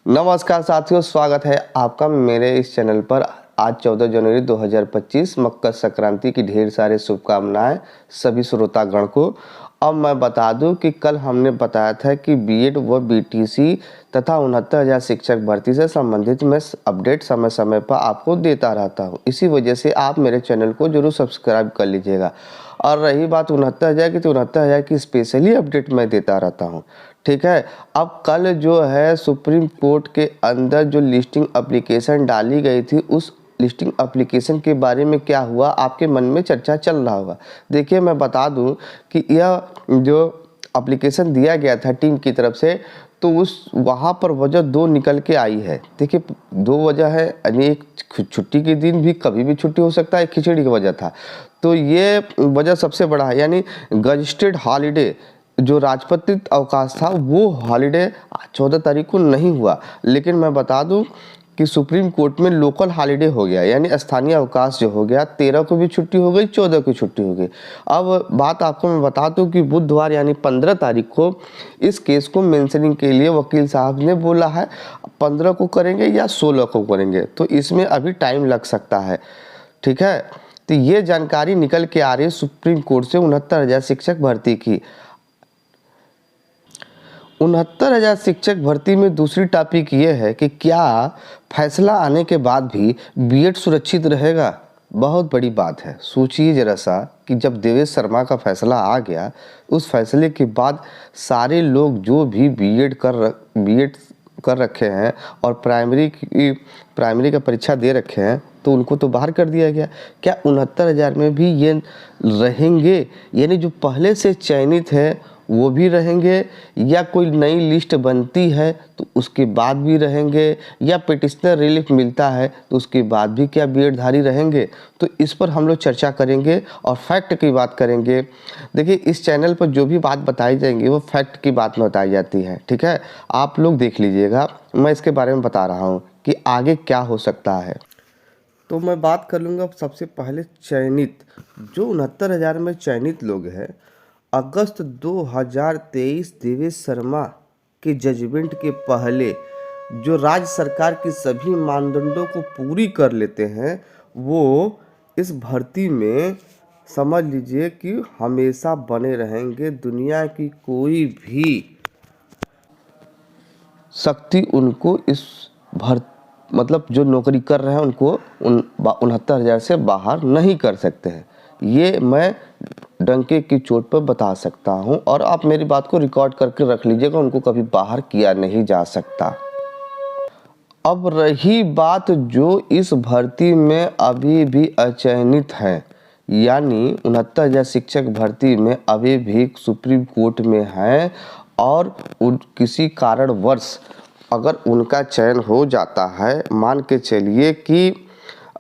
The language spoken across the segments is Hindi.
नमस्कार साथियों, स्वागत है आपका मेरे इस चैनल पर। आज 14 जनवरी 2025 मकर संक्रांति की ढेर सारे शुभकामनाएं सभी श्रोतागण को। अब मैं बता दूं कि कल हमने बताया था कि बीएड व बीटीसी तथा 69,000 शिक्षक भर्ती से संबंधित मैं अपडेट समय समय पर आपको देता रहता हूं। इसी वजह से आप मेरे चैनल को जरूर सब्सक्राइब कर लीजिएगा। और रही बात 69,000 की, तो 69,000 की स्पेशली अपडेट मैं देता रहता हूं। ठीक है। अब कल जो है सुप्रीम कोर्ट के अंदर जो लिस्टिंग एप्लीकेशन डाली गई थी, उस लिस्टिंग एप्लीकेशन के बारे में क्या हुआ, आपके मन में चर्चा चल रहा होगा। देखिए, मैं बता दूं कि यह जो एप्लीकेशन दिया गया था टीम की तरफ से, तो उस वहाँ पर वजह दो निकल के आई है। देखिए, दो वजह है, यानी एक छुट्टी के दिन भी कभी भी छुट्टी हो सकता है, खिचड़ी की वजह था। तो ये वजह सबसे बड़ा है, यानी गजटेड हॉलीडे जो राजपत्रित अवकाश था वो हॉलीडे 14 तारीख को नहीं हुआ। लेकिन मैं बता दूं कि सुप्रीम कोर्ट में लोकल हॉलीडे हो गया, यानी स्थानीय अवकाश जो हो गया। 13 को भी छुट्टी हो गई, 14 को छुट्टी हो गई। अब बात आपको मैं बता दूं कि बुधवार यानी 15 तारीख को इस केस को मेंशनिंग के लिए वकील साहब ने बोला है। 15 को करेंगे या 16 को करेंगे, तो इसमें अभी टाइम लग सकता है। ठीक है। तो ये जानकारी निकल के आ रही है सुप्रीम कोर्ट से 69,000 शिक्षक भर्ती की। 69,000 शिक्षक भर्ती में दूसरी टॉपिक ये है कि क्या फैसला आने के बाद भी बीएड सुरक्षित रहेगा। बहुत बड़ी बात है। सोचिए जरा सा कि जब देवेश शर्मा का फैसला आ गया, उस फैसले के बाद सारे लोग जो भी बीएड कर रखे हैं और प्राइमरी का परीक्षा दे रखे हैं, तो उनको तो बाहर कर दिया गया। क्या 69,000 में भी ये रहेंगे, यानी जो पहले से चयनित है वो भी रहेंगे, या कोई नई लिस्ट बनती है तो उसके बाद भी रहेंगे, या पिटिशनर रिलीफ मिलता है तो उसके बाद भी क्या बीएड धारी रहेंगे। तो इस पर हम लोग चर्चा करेंगे और फैक्ट की बात करेंगे। देखिए, इस चैनल पर जो भी बात बताई जाएंगी वो फैक्ट की बात में बताई जाती है। ठीक है, आप लोग देख लीजिएगा। मैं इसके बारे में बता रहा हूँ कि आगे क्या हो सकता है। तो मैं बात कर लूँगा सबसे पहले चयनित, जो 69,000 में चयनित लोग हैं। अगस्त 2023 देवेश शर्मा के जजमेंट के पहले जो राज्य सरकार की सभी मानदंडों को पूरी कर लेते हैं, वो इस भर्ती में समझ लीजिए कि हमेशा बने रहेंगे। दुनिया की कोई भी शक्ति उनको इस मतलब जो नौकरी कर रहे हैं उनको 69,000 से बाहर नहीं कर सकते हैं। ये मैं डंके की चोट पर बता सकता हूं, और आप मेरी बात को रिकॉर्ड करके रख लीजिएगा। उनको कभी बाहर किया नहीं जा सकता। अब रही बात जो इस भर्ती में अभी भी अचयनित है, यानी 69,000 शिक्षक भर्ती में अभी भी सुप्रीम कोर्ट में है, और किसी कारणवश अगर उनका चयन हो जाता है, मान के चलिए कि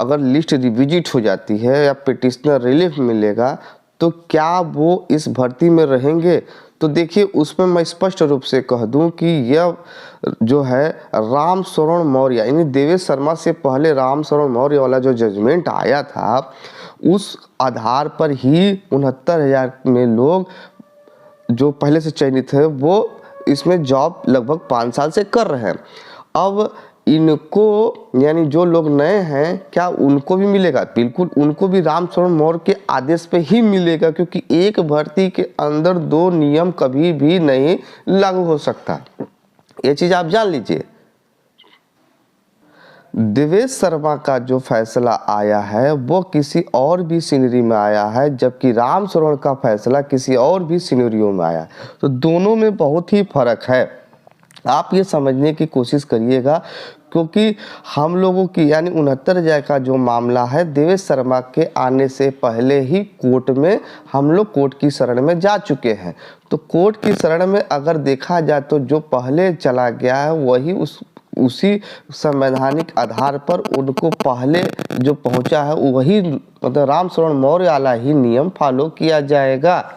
अगर लिस्ट रिविजिट हो जाती है या पिटिशनर रिलीफ मिलेगा, तो क्या वो इस भर्ती में रहेंगे। तो देखिए, उसमें मैं स्पष्ट रूप से कह दूं कि यह जो है राम शरण मौर्य, यानी देवेश शर्मा से पहले राम शरण मौर्य वाला जो जजमेंट आया था, उस आधार पर ही 69,000 में लोग जो पहले से चयनित है वो इसमें जॉब लगभग 5 साल से कर रहे हैं। अब इनको, यानी जो लोग नए हैं, क्या उनको भी मिलेगा? बिल्कुल, उनको भी रामशरण मौर्य के आदेश पे ही मिलेगा, क्योंकि एक भर्ती के अंदर 2 नियम कभी भी नहीं लागू हो सकता। ये चीज आप जान लीजिए। देवेश शर्मा का जो फैसला आया है वो किसी और भी सिनेरियो में आया है, जबकि रामशरण का फैसला किसी और भी सिनेरियो में आया है। तो दोनों में बहुत ही फर्क है। आप ये समझने की कोशिश करिएगा, क्योंकि हम लोगों की यानी 69,000 का जो मामला है, देवेश शर्मा के आने से पहले ही कोर्ट में हम लोग कोर्ट की शरण में जा चुके हैं। तो कोर्ट की शरण में अगर देखा जाए तो जो पहले चला गया है वही उसी संवैधानिक आधार पर उनको पहले जो पहुंचा है वही, मतलब रामशरण मौर्य वाला ही नियम फॉलो किया जाएगा।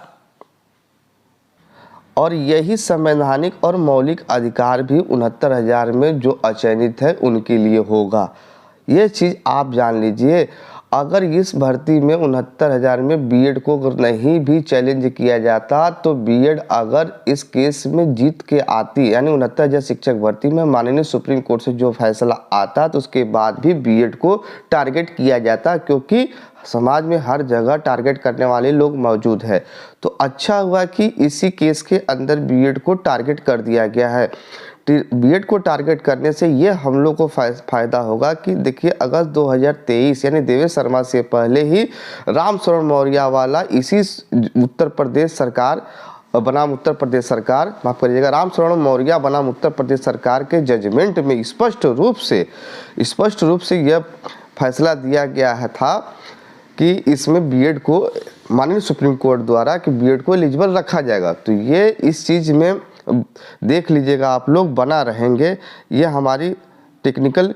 और यही संवैधानिक और मौलिक अधिकार भी 69,000 में जो अचयनित है उनके लिए होगा। ये चीज़ आप जान लीजिए। अगर इस भर्ती में 69,000 में बीएड को अगर नहीं भी चैलेंज किया जाता तो बीएड अगर इस केस में जीत के आती, यानी 69,000 शिक्षक भर्ती में माननीय सुप्रीम कोर्ट से जो फैसला आता तो उसके बाद भी बीएड को टारगेट किया जाता, क्योंकि समाज में हर जगह टारगेट करने वाले लोग मौजूद है। तो अच्छा हुआ कि इसी केस के अंदर बीएड को टारगेट कर दिया गया है। बीएड को टारगेट करने से ये हम लोग को फ़ायदा होगा कि देखिए अगस्त 2023 यानी देवेश शर्मा से पहले ही रामशरण मौर्य वाला इसी उत्तर प्रदेश सरकार बनाम उत्तर प्रदेश सरकार, माफ करिएगा, रामशरण मौर्य बनाम उत्तर प्रदेश सरकार के जजमेंट में स्पष्ट रूप से यह फैसला दिया गया है था कि इसमें बीएड को माननीय सुप्रीम कोर्ट द्वारा कि बीएड को एलिजिबल रखा जाएगा। तो ये इस चीज़ में देख लीजिएगा, आप लोग बना रहेंगे, ये हमारी टेक्निकल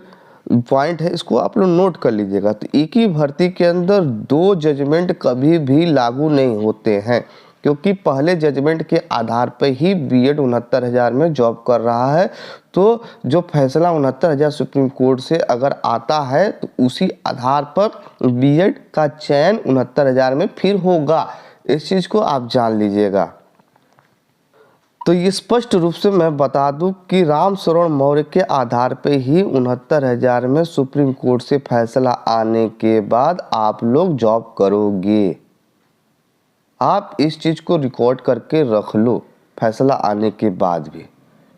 पॉइंट है, इसको आप लोग नोट कर लीजिएगा। तो एक ही भर्ती के अंदर 2 जजमेंट कभी भी लागू नहीं होते हैं, क्योंकि पहले जजमेंट के आधार पर ही बीएड 69,000 में जॉब कर रहा है। तो जो फैसला 69,000 सुप्रीम कोर्ट से अगर आता है तो उसी आधार पर बीएड का चयन 69,000 में फिर होगा। इस चीज़ को आप जान लीजिएगा। तो ये स्पष्ट रूप से मैं बता दूं कि रामशरण मौर्य के आधार पे ही 69,000 में सुप्रीम कोर्ट से फैसला आने के बाद आप लोग जॉब करोगे। आप इस चीज़ को रिकॉर्ड करके रख लो फैसला आने के बाद भी,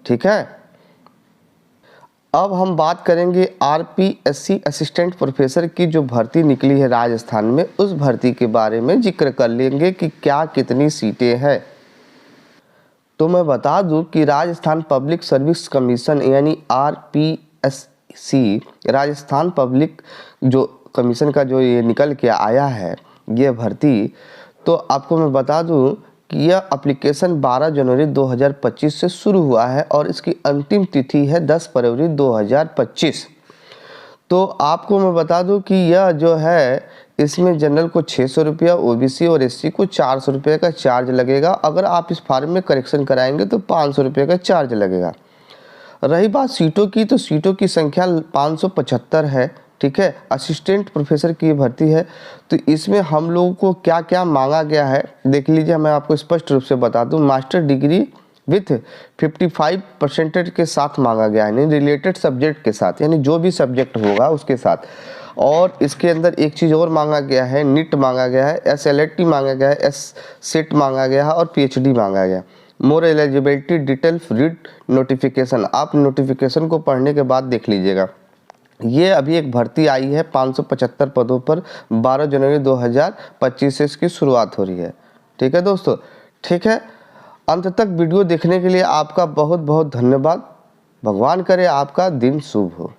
ठीक है। अब हम बात करेंगे आरपीएससी असिस्टेंट प्रोफेसर की जो भर्ती निकली है राजस्थान में, उस भर्ती के बारे में जिक्र कर लेंगे कि क्या कितनी सीटें हैं। तो मैं बता दूं कि राजस्थान पब्लिक सर्विस कमीशन यानी आरपीएससी, राजस्थान पब्लिक जो कमीशन का जो ये निकल के आया है ये भर्ती, तो आपको मैं बता दूं कि यह एप्लीकेशन 12 जनवरी 2025 से शुरू हुआ है और इसकी अंतिम तिथि है 10 फरवरी 2025। तो आपको मैं बता दूं कि यह जो है इसमें जनरल को 600 रुपया, ओबीसी और एससी को 400 रुपये का चार्ज लगेगा। अगर आप इस फॉर्म में करेक्शन कराएंगे तो 500 रुपये का चार्ज लगेगा। रही बात सीटों की, तो सीटों की संख्या 575 है, ठीक है। असिस्टेंट प्रोफेसर की भर्ती है। तो इसमें हम लोगों को क्या क्या मांगा गया है देख लीजिए, मैं आपको स्पष्ट रूप से बता दूं। मास्टर डिग्री विथ 55% के साथ मांगा गया है, यानी रिलेटेड सब्जेक्ट के साथ, यानी जो भी सब्जेक्ट होगा उसके साथ। और इसके अंदर एक चीज़ और मांगा गया है, नीट मांगा गया है, एसएलएटी मांगा गया है, एससेट मांगा गया है और पीएचडी मांगा गया। मोर एलिजिबिलिटी डिटेल रीड नोटिफिकेशन, आप नोटिफिकेशन को पढ़ने के बाद देख लीजिएगा। ये अभी एक भर्ती आई है 575 पदों पर, 12 जनवरी 2025 से इसकी शुरुआत हो रही है, ठीक है दोस्तों। ठीक है, अंत तक वीडियो देखने के लिए आपका बहुत बहुत धन्यवाद। भगवान करे आपका दिन शुभ हो।